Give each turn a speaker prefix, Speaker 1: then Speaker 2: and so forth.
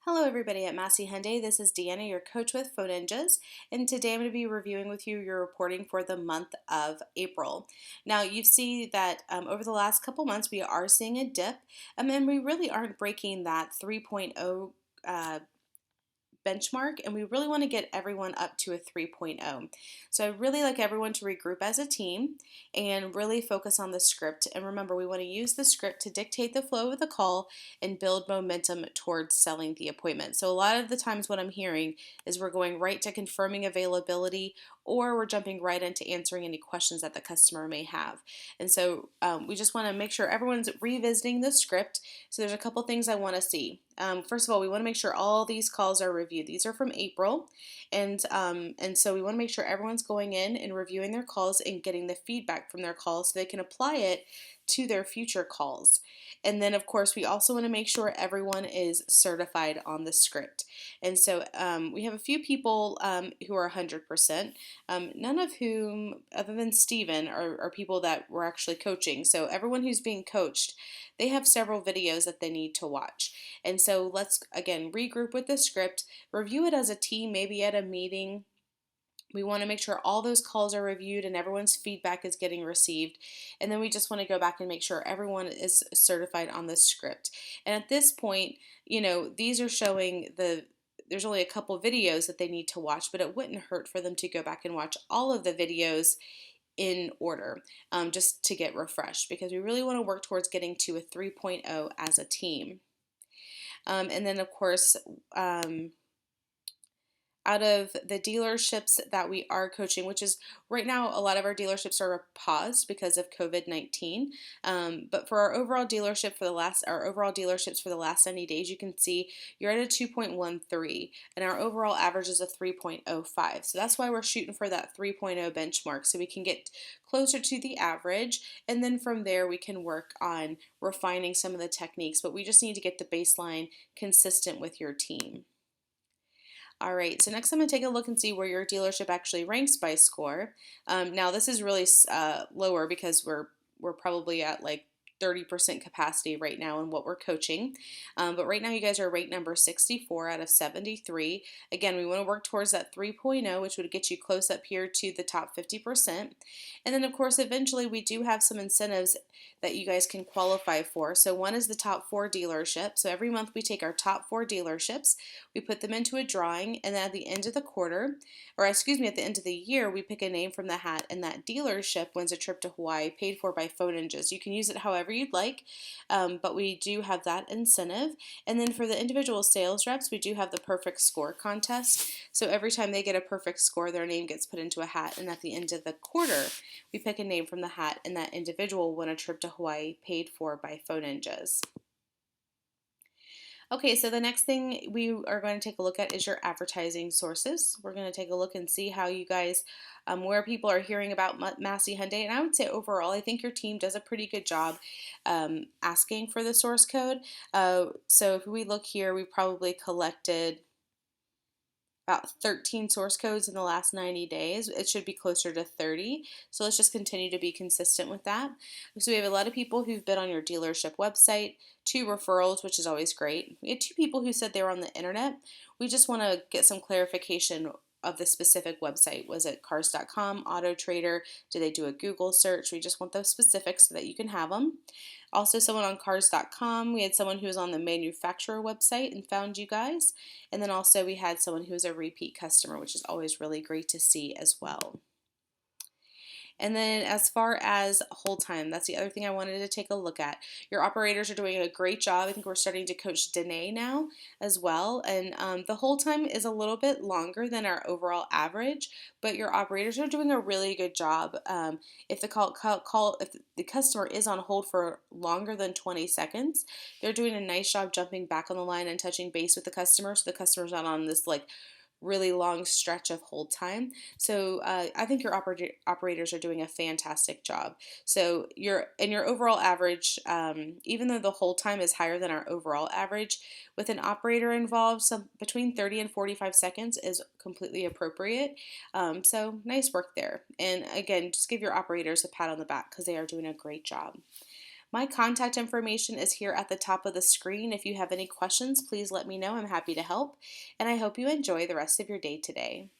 Speaker 1: Hello everybody at Massey Hyundai. This is Deanna, your coach with Phone Ninjas, and today I'm going to be reviewing with you your reporting for the month of April. Now you see that over the last couple months we are seeing a dip, and we really aren't breaking that 3.0 benchmark, and we really want to get everyone up to a 3.0. So I really like everyone to regroup as a team and really focus on the script. And remember, we want to use the script to dictate the flow of the call and build momentum towards selling the appointment. So a lot of the times what I'm hearing is we're going right to confirming availability, or we're jumping right into answering any questions that the customer may have. And so we just want to make sure everyone's revisiting the script. So there's a couple things I want to see. First of all, we want to make sure all these calls are reviewed. These are from April, and so we want to make sure everyone's going in and reviewing their calls and getting the feedback from their calls so they can apply it to their future calls. And then, of course, we also want to make sure everyone is certified on the script. And so we have a few people who are 100%, none of whom, other than Steven, are people that we're actually coaching. So everyone who's being coached, they have several videos that they need to watch. And so let's, again, regroup with the script, review it as a team, maybe at a meeting. We want to make sure all those calls are reviewed and everyone's feedback is getting received. And then we just want to go back and make sure everyone is certified on the script. And at this point, these are showing there's only a couple videos that they need to watch, but it wouldn't hurt for them to go back and watch all of the videos in order, just to get refreshed, because we really want to work towards getting to a 3.0 as a team. And then, of course, out of the dealerships that we are coaching, which is right now a lot of our dealerships are paused because of COVID-19. But for our overall dealership our overall dealerships for the last 90 days, you can see you're at a 2.13, and our overall average is a 3.05. So that's why we're shooting for that 3.0 benchmark, so we can get closer to the average, and then from there we can work on refining some of the techniques. But we just need to get the baseline consistent with your team. All right, so next I'm going to take a look and see where your dealership actually ranks by score. Now this is really lower because we're probably at like 30% capacity right now in what we're coaching. But right now you guys are ranked number 64 out of 73. Again, we want to work towards that 3.0, which would get you close up here to the top 50%. And then of course eventually we do have some incentives that you guys can qualify for. So one is the top 4 dealerships. So every month we take our top 4 dealerships, we put them into a drawing, and then at the end of the quarter, or excuse me, at the end of the year, we pick a name from the hat, and that dealership wins a trip to Hawaii paid for by Phone Ninjas. You can use it however you'd like, but we do have that incentive. And then for the individual sales reps, we do have the perfect score contest. So every time they get a perfect score, their name gets put into a hat, and at the end of the quarter, we pick a name from the hat, and that individual won a trip to Hawaii paid for by Phone Ninjas. Okay, so the next thing we are going to take a look at is your advertising sources. We're going to take a look and see how you guys, where people are hearing about Massey Hyundai. And I would say overall, I think your team does a pretty good job asking for the source code. So if we look here, we probably collected about 13 source codes in the last 90 days. It should be closer to 30. So let's just continue to be consistent with that. So we have a lot of people who've been on your dealership website, 2 referrals, which is always great. We had 2 people who said they were on the internet. We just want to get some clarification of the specific website. Was it cars.com, Auto Trader? Did they do a Google search? We just want those specifics so that you can have them. Also, someone on cars.com. We had someone who was on the manufacturer website and found you guys. And then also we had someone who was a repeat customer, which is always really great to see as well. And then as far as hold time, that's the other thing I wanted to take a look at. Your operators are doing a great job. I think we're starting to coach Danae now as well. And the hold time is a little bit longer than our overall average, but your operators are doing a really good job. If the customer is on hold for longer than 20 seconds, they're doing a nice job jumping back on the line and touching base with the customer, so the customer's not on this like really long stretch of hold time. So I think your operators are doing a fantastic job. So your overall average, even though the hold time is higher than our overall average, with an operator involved, between 30 and 45 seconds is completely appropriate. So nice work there. And again, just give your operators a pat on the back because they are doing a great job. My contact information is here at the top of the screen. If you have any questions, please let me know. I'm happy to help, and I hope you enjoy the rest of your day today.